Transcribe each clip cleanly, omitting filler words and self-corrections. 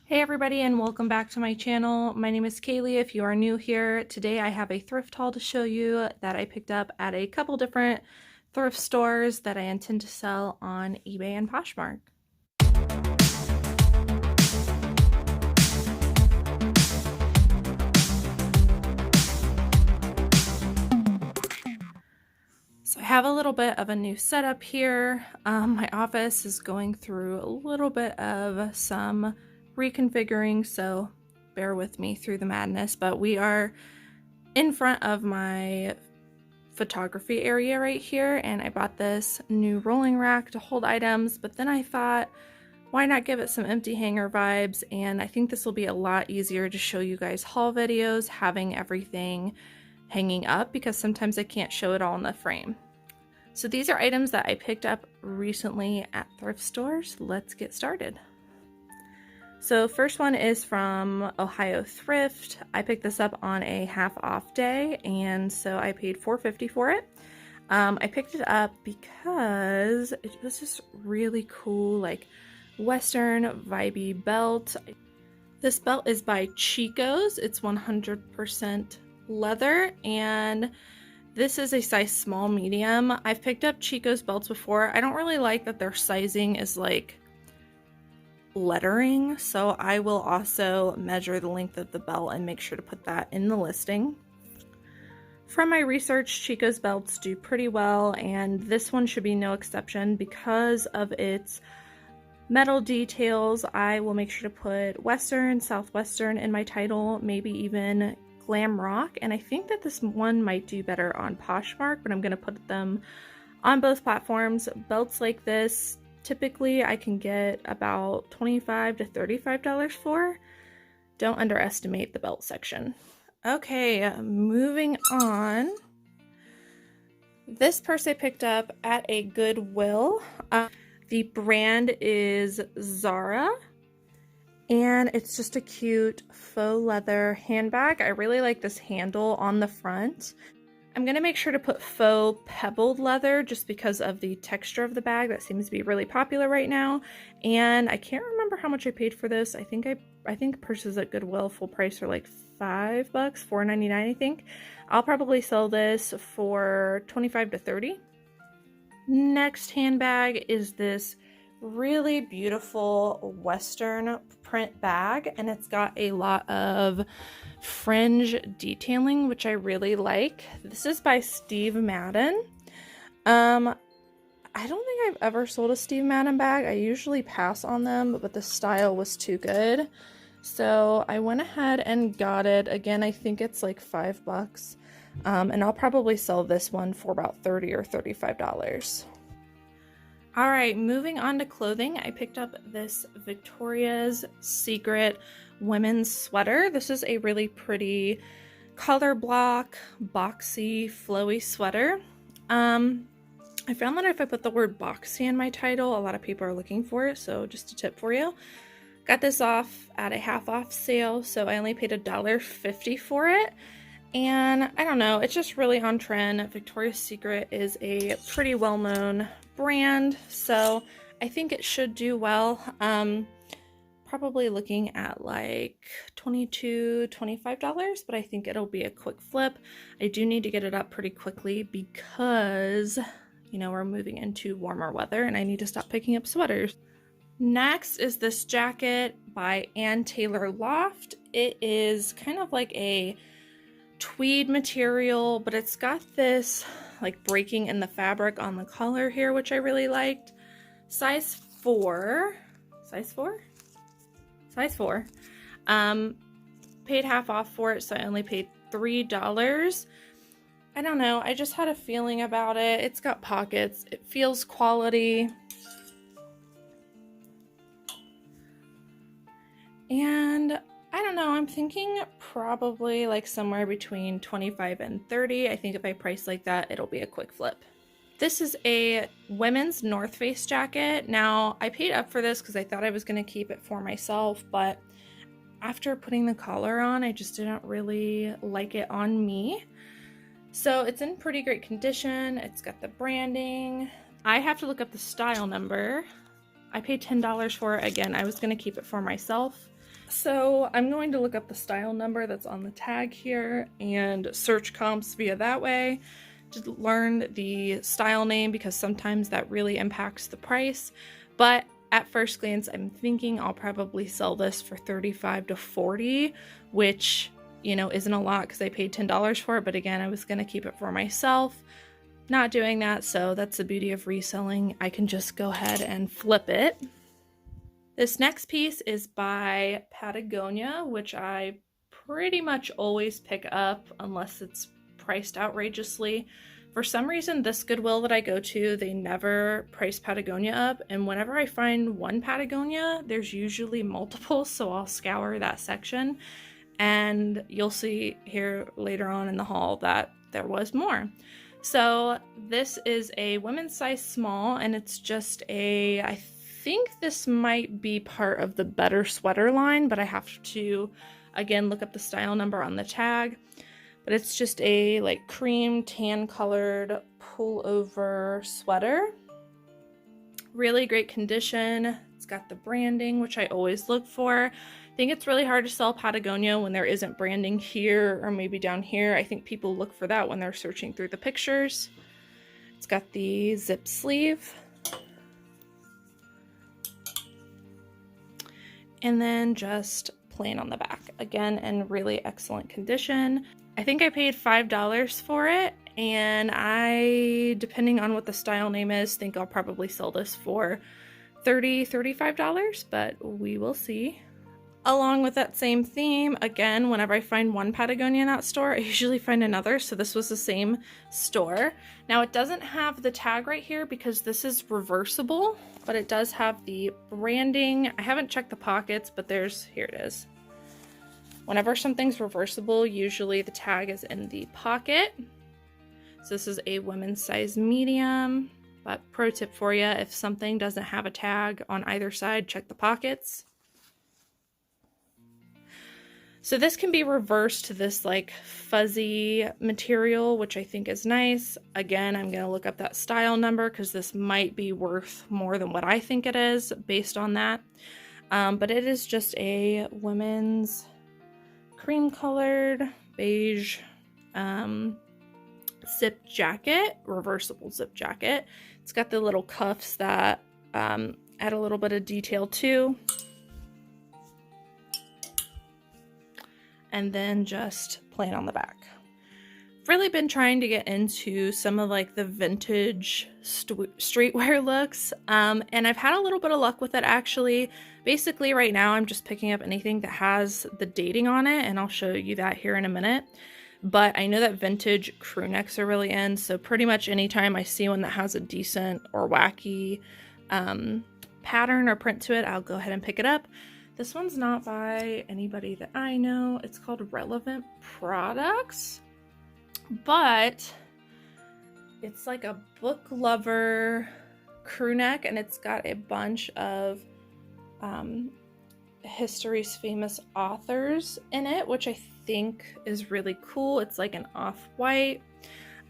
Hey everybody, and welcome back to my channel. My name is Kaylee. If you are new here, today I have a thrift haul to show you that I picked up at a couple different thrift stores that I intend to sell on eBay and Poshmark. So I have a little bit of a new setup here. My office is going through a little bit of some reconfiguring, so bear with me through the madness, but we are in front of my photography area right here, and I bought this new rolling rack to hold items, but then I thought, why not give it some empty hanger vibes? And I think this will be a lot easier to show you guys haul videos having everything hanging up, because sometimes I can't show it all in the frame. So these are items that I picked up recently at thrift stores. Let's get started. So first one is from Ohio Thrift. I picked this up on a half off day, and so I paid $4.50 for it. I picked it up because it was just really cool, like Western vibey belt. This belt is by Chico's. It's 100% leather, and this is a size small medium. I've picked up Chico's belts before. I don't really like that their sizing is like lettering, so I will also measure the length of the belt and make sure to put that in the listing. From my research, Chico's belts do pretty well, and this one should be no exception. Because of its metal details, I will make sure to put Western, Southwestern in my title, maybe even glam rock, and I think that this one might do better on Poshmark, but I'm going to put them on both platforms. Belts like this, typically I can get about $25 to $35 for. Don't underestimate the belt section. Okay, moving on. This purse I picked up at a Goodwill. The brand is Zara, and it's just a cute faux leather handbag. I really like this handle on the front. I'm going to make sure to put faux pebbled leather just because of the texture of the bag. That seems to be really popular right now. And I can't remember how much I paid for this. I think purses at Goodwill full price are like $5, $4.99 I think. I'll probably sell this for $25 to $30. Next handbag is this really beautiful Western print bag, and it's got a lot of fringe detailing, which I really like. This is by Steve Madden. I don't think I've ever sold a Steve Madden bag. I usually pass on them, but the style was too good, so I went ahead and got it. Again, I think it's like $5. And I'll probably sell this one for about $30 or $35. All right, moving on to clothing, I picked up this Victoria's Secret women's sweater. This is a really pretty color block, boxy, flowy sweater. I found that if I put the word boxy in my title, a lot of people are looking for it, so just a tip for you. Got this off at a half off sale, so I only paid $1.50 for it. And I don't know, it's just really on trend. Victoria's Secret is a pretty well-known brand, so I think it should do well. Probably looking at like $22, $25, but I think it'll be a quick flip. I do need to get it up pretty quickly because, you know, we're moving into warmer weather and I need to stop picking up sweaters. Next is this jacket by Ann Taylor Loft. It is kind of like a tweed material, but it's got this like breaking in the fabric on the collar here, which I really liked. Size 4. Paid half off for it, so I only paid $3. I don't know, I just had a feeling about it. It's got pockets, it feels quality, and I don't know, I'm thinking probably like somewhere between $25 and $30. I think if I price like that, it'll be a quick flip. This is a women's North Face jacket. Now, I paid up for this because I thought I was going to keep it for myself, but after putting the collar on, I just didn't really like it on me. So it's in pretty great condition. It's got the branding. I have to look up the style number. I paid $10 for it. Again, I was going to keep it for myself. So I'm going to look up the style number that's on the tag here and search comps via that way to learn the style name, because sometimes that really impacts the price. But at first glance, I'm thinking I'll probably sell this for $35 to $40, which, you know, isn't a lot because I paid $10 for it. But again, I was going to keep it for myself. Not doing that, so that's the beauty of reselling. I can just go ahead and flip it. This next piece is by Patagonia, which I pretty much always pick up unless it's priced outrageously. For some reason, this Goodwill that I go to, they never price Patagonia up, and whenever I find one Patagonia, there's usually multiple, so I'll scour that section, and you'll see here later on in the haul that there was more. So this is a women's size small, and it's just a, I think this might be part of the Better Sweater line, but I have to, again, look up the style number on the tag. But it's just a like cream tan colored pullover sweater. Really great condition. It's got the branding, which I always look for. I think it's really hard to sell Patagonia when there isn't branding here or maybe down here. I think people look for that when they're searching through the pictures. It's got the zip sleeve. And then just plain on the back. Again, in really excellent condition. I think I paid $5 for it, and I, depending on what the style name is, think I'll probably sell this for $30, $35, but we will see. Along with that same theme, again, whenever I find one Patagonia in that store, I usually find another, so this was the same store. Now, it doesn't have the tag right here because this is reversible, but it does have the branding. I haven't checked the pockets, but here it is. Whenever something's reversible, usually the tag is in the pocket. So this is a women's size medium, but pro tip for you, if something doesn't have a tag on either side, check the pockets. So this can be reversed to this like fuzzy material, which I think is nice. Again, I'm going to look up that style number because this might be worth more than what I think it is based on that. But it is just a women's cream colored beige zip jacket, reversible zip jacket. It's got the little cuffs that add a little bit of detail too. And then just plain on the back. I've really been trying to get into some of like the vintage streetwear looks, and I've had a little bit of luck with it actually. Basically right now I'm just picking up anything that has the dating on it, and I'll show you that here in a minute. But I know that vintage crew necks are really in, so pretty much anytime I see one that has a decent or wacky pattern or print to it, I'll go ahead and pick it up. This one's not by anybody that I know. It's called Relevant Products, but it's like a book lover crew neck, and it's got a bunch of history's famous authors in it, which I think is really cool. It's like an off-white.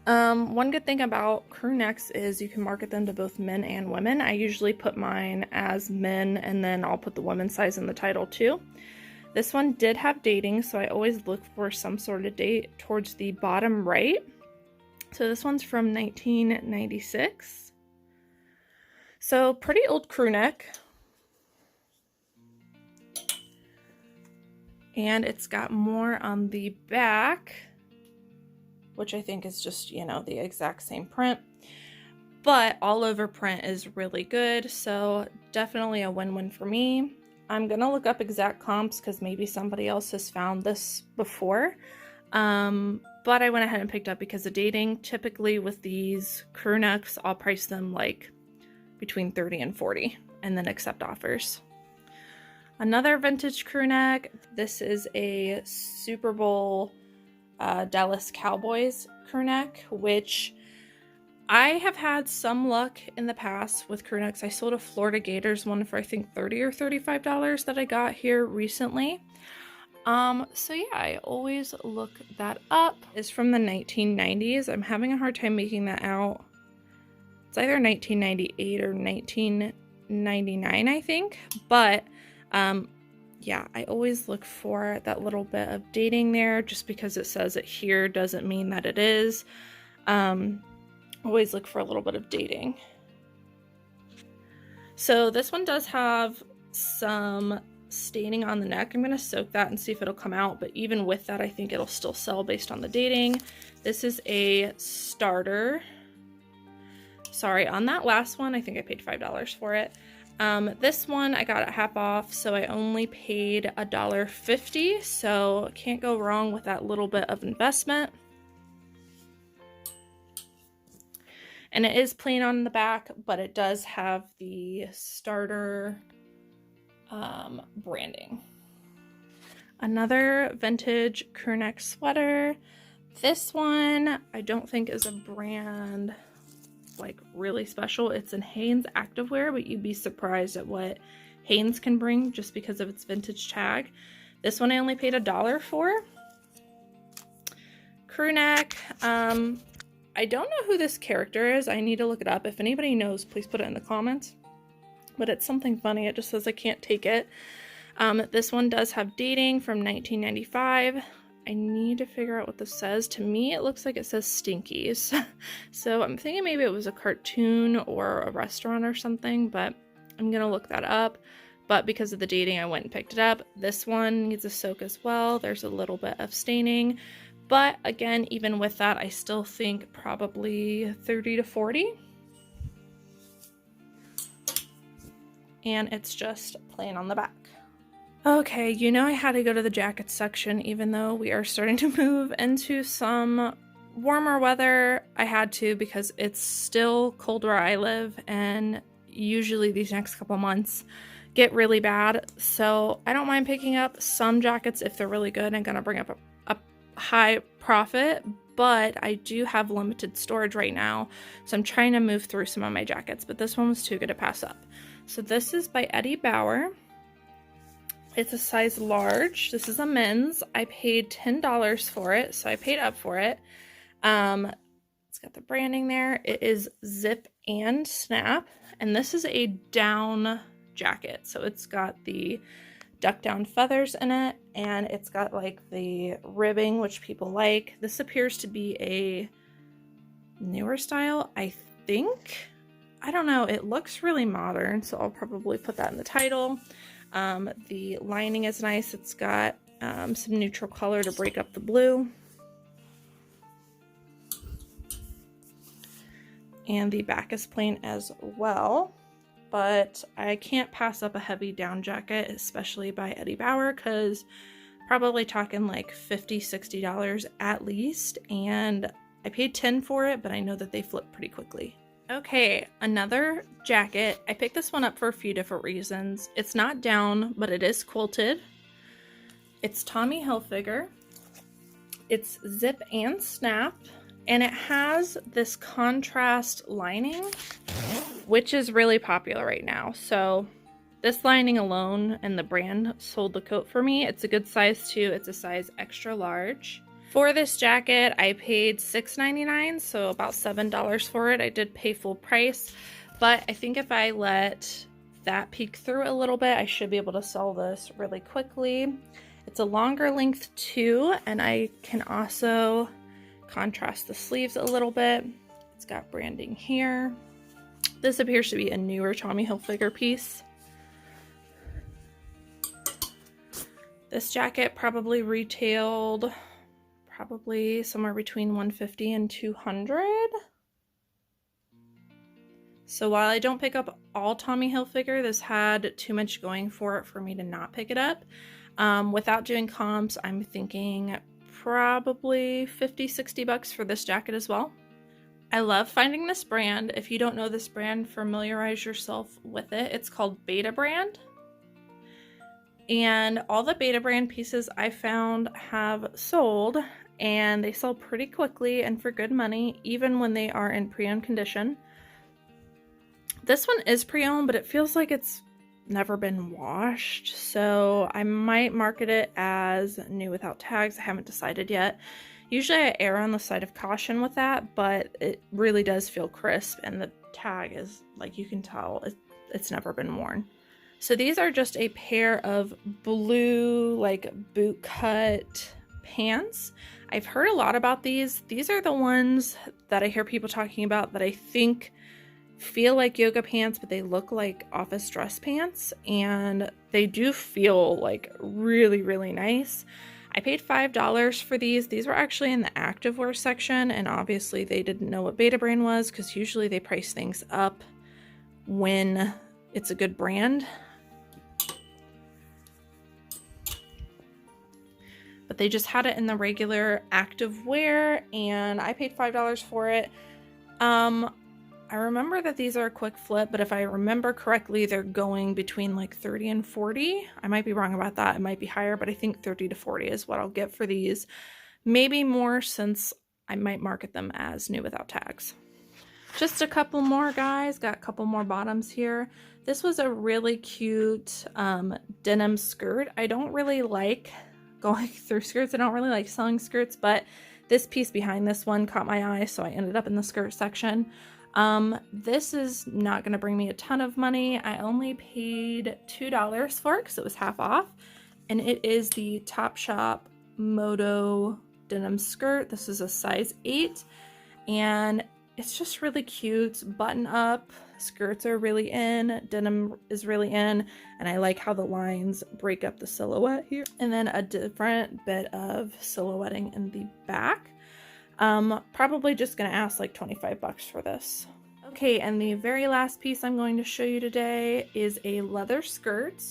One good thing about crew necks is you can market them to both men and women. I usually put mine as men, and then I'll put the women's size in the title too. This one did have dating, so I always look for some sort of date towards the bottom right. So this one's from 1996. So pretty old crew neck. And it's got more on the back, which I think is just, you know, the exact same print. But all over print is really good, so definitely a win-win for me. I'm gonna look up exact comps because maybe somebody else has found this before. But I went ahead and picked up because of dating. Typically with these crew necks, I'll price them like between 30 and 40 and then accept offers. Another vintage crew neck. This is a Super Bowl Dallas Cowboys crew neck, which I have had some luck in the past with crew necks. I sold a Florida Gators one for I think $30 or $35 that I got here recently. So yeah, I always look that up. It's from the 1990s. I'm having a hard time making that out. It's either 1998 or 1999, I think. But yeah, I always look for that little bit of dating there. Just because it says it here doesn't mean that it is. Always look for a little bit of dating. So this one does have some staining on the neck. I'm going to soak that and see if it'll come out, but even with that, I think it'll still sell based on the dating. This is a starter. Sorry, on that last one, I think I paid $5 for it. This one I got at half off, so I only paid $1.50, so can't go wrong with that little bit of investment. And it is plain on the back, but it does have the starter branding. Another vintage crew neck sweater. This one I don't think is a brand like really special. It's in Hanes Activewear, but you'd be surprised at what Hanes can bring just because of its vintage tag. This one I only paid $1 for. Crew neck. I don't know who this character is. I need to look it up. If anybody knows, please put it in the comments. But it's something funny. It just says I can't take it. This one does have dating from 1995. I need to figure out what this says. To me, it looks like it says Stinkies. So I'm thinking maybe it was a cartoon or a restaurant or something, but I'm going to look that up. But because of the dating, I went and picked it up. This one needs a soak as well. There's a little bit of staining. But again, even with that, I still think probably 30 to 40. And it's just plain on the back. Okay, you know I had to go to the jackets section even though we are starting to move into some warmer weather. I had to because it's still cold where I live, and usually these next couple months get really bad. So I don't mind picking up some jackets if they're really good and gonna bring up a high profit, but I do have limited storage right now, so I'm trying to move through some of my jackets, but this one was too good to pass up. So this is by Eddie Bauer. It's a size large. This is a men's. I paid $10 for it, so I paid up for it. It's got the branding there. It is zip and snap, and this is a down jacket. So it's got the duck down feathers in it, and it's got like the ribbing, which people like. This appears to be a newer style, I think. I don't know. It looks really modern, so I'll probably put that in the title. The lining is nice. It's got some neutral color to break up the blue. And the back is plain as well. But I can't pass up a heavy down jacket, especially by Eddie Bauer, because probably talking like $50, $60 at least. And I paid $10 for it, but I know that they flip pretty quickly. Okay, another jacket. I picked this one up for a few different reasons. It's not down, but it is quilted. It's Tommy Hilfiger. It's zip and snap, and it has this contrast lining, which is really popular right now. So this lining alone and the brand sold the coat for me. It's a good size too. It's a size extra large. For this jacket, I paid $6.99, so about $7 for it. I did pay full price, but I think if I let that peek through a little bit, I should be able to sell this really quickly. It's a longer length too, and I can also contrast the sleeves a little bit. It's got branding here. This appears to be a newer Tommy Hilfiger piece. This jacket probably retailed somewhere between $150 and $200. So while I don't pick up all Tommy Hilfiger, this had too much going for it for me to not pick it up. Without doing comps, I'm thinking probably $50, $60 for this jacket as well. I love finding this brand. If you don't know this brand, familiarize yourself with it. It's called Beta Brand. And all the Beta Brand pieces I found have sold, and they sell pretty quickly and for good money, even when they are in pre-owned condition. This one is pre-owned, but it feels like it's never been washed, so I might market it as new without tags. I haven't decided yet. Usually I err on the side of caution with that, but it really does feel crisp, and the tag is, like, you can tell it's never been worn. So these are just a pair of blue, like boot cut pants. I've heard a lot about these. These are the ones that I hear people talking about that I think feel like yoga pants, but they look like office dress pants, and they do feel like really, really nice. I paid $5 for these. These were actually in the activewear section, and obviously they didn't know what beta brand was because usually they price things up when it's a good brand. But they just had it in the regular active wear, and I paid $5 for it. I remember that these are a quick flip, but if I remember correctly, they're going between like 30 and 40. I might be wrong about that. It might be higher, but I think 30 to 40 is what I'll get for these. Maybe more, since I might market them as new without tags. Just a couple more, guys. Got a couple more bottoms here. This was a really cute denim skirt. I don't really like going through skirts. I don't really like selling skirts, but this piece behind this one caught my eye, so I ended up in the skirt section. This is not going to bring me a ton of money. I only paid $2 for it because it was half off, and it is the Topshop Moto denim skirt. This is a size 8, and it's just really cute. Button up, skirts are really in, denim is really in, and I like how the lines break up the silhouette here. And then a different bit of silhouetting in the back. Probably just gonna ask like 25 bucks for this. Okay, and the very last piece I'm going to show you today is a leather skirt.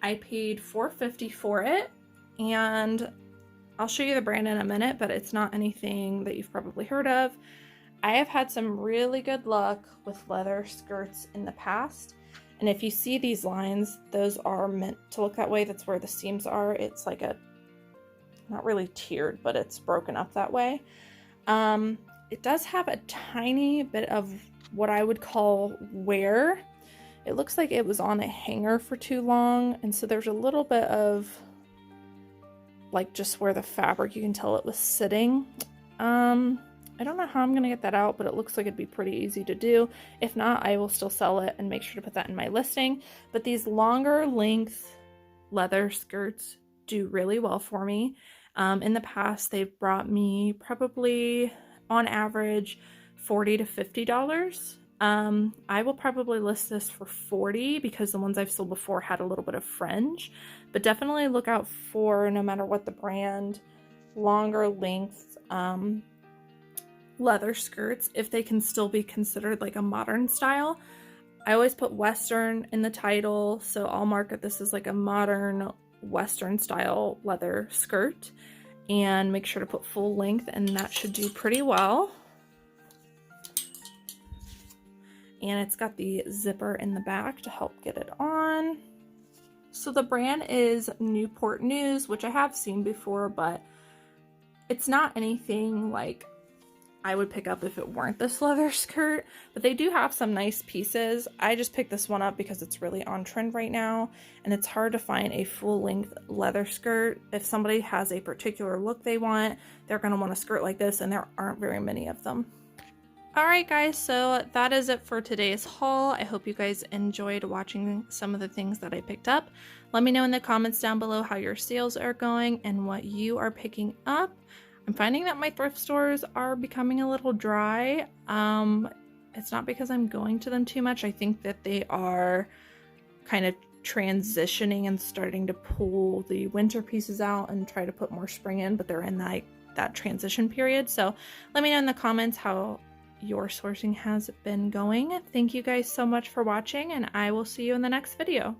I paid $4.50 for it, and I'll show you the brand in a minute, but it's not anything that you've probably heard of. I have had some really good luck with leather skirts in the past, and if you see these lines, those are meant to look that way. That's where the seams are. It's like a, not really tiered, but it's broken up that way. It does have a tiny bit of what I would call wear. It looks like it was on a hanger for too long, and so there's a little bit of like just where the fabric, you can tell it was sitting. I don't know how I'm gonna get that out, but it looks like it'd be pretty easy to do. If not, I will still sell it and make sure to put that in my listing. But these longer length leather skirts do really well for me. In the past, they've brought me probably on average $40 to $50. I will probably list this for $40 because the ones I've sold before had a little bit of fringe, but definitely look out for, no matter what the brand, longer length leather skirts, if they can still be considered like a modern style. I always put Western in the title, so I'll market this as like a modern Western style leather skirt, and make sure to put full length, and that should do pretty well. And it's got the zipper in the back to help get it on. So the brand is Newport News, which I have seen before, but it's not anything like I would pick up if it weren't this leather skirt, but they do have some nice pieces. I just picked this one up because it's really on trend right now, and it's hard to find a full-length leather skirt. If somebody has a particular look they want, they're going to want a skirt like this, and there aren't very many of them. Alright guys, so that is it for today's haul. I hope you guys enjoyed watching some of the things that I picked up. Let me know in the comments down below how your sales are going and what you are picking up. I'm finding that my thrift stores are becoming a little dry. It's not because I'm going to them too much. I think that they are kind of transitioning and starting to pull the winter pieces out and try to put more spring in, but they're in that transition period. So let me know in the comments how your sourcing has been going. Thank you guys so much for watching, and I will see you in the next video.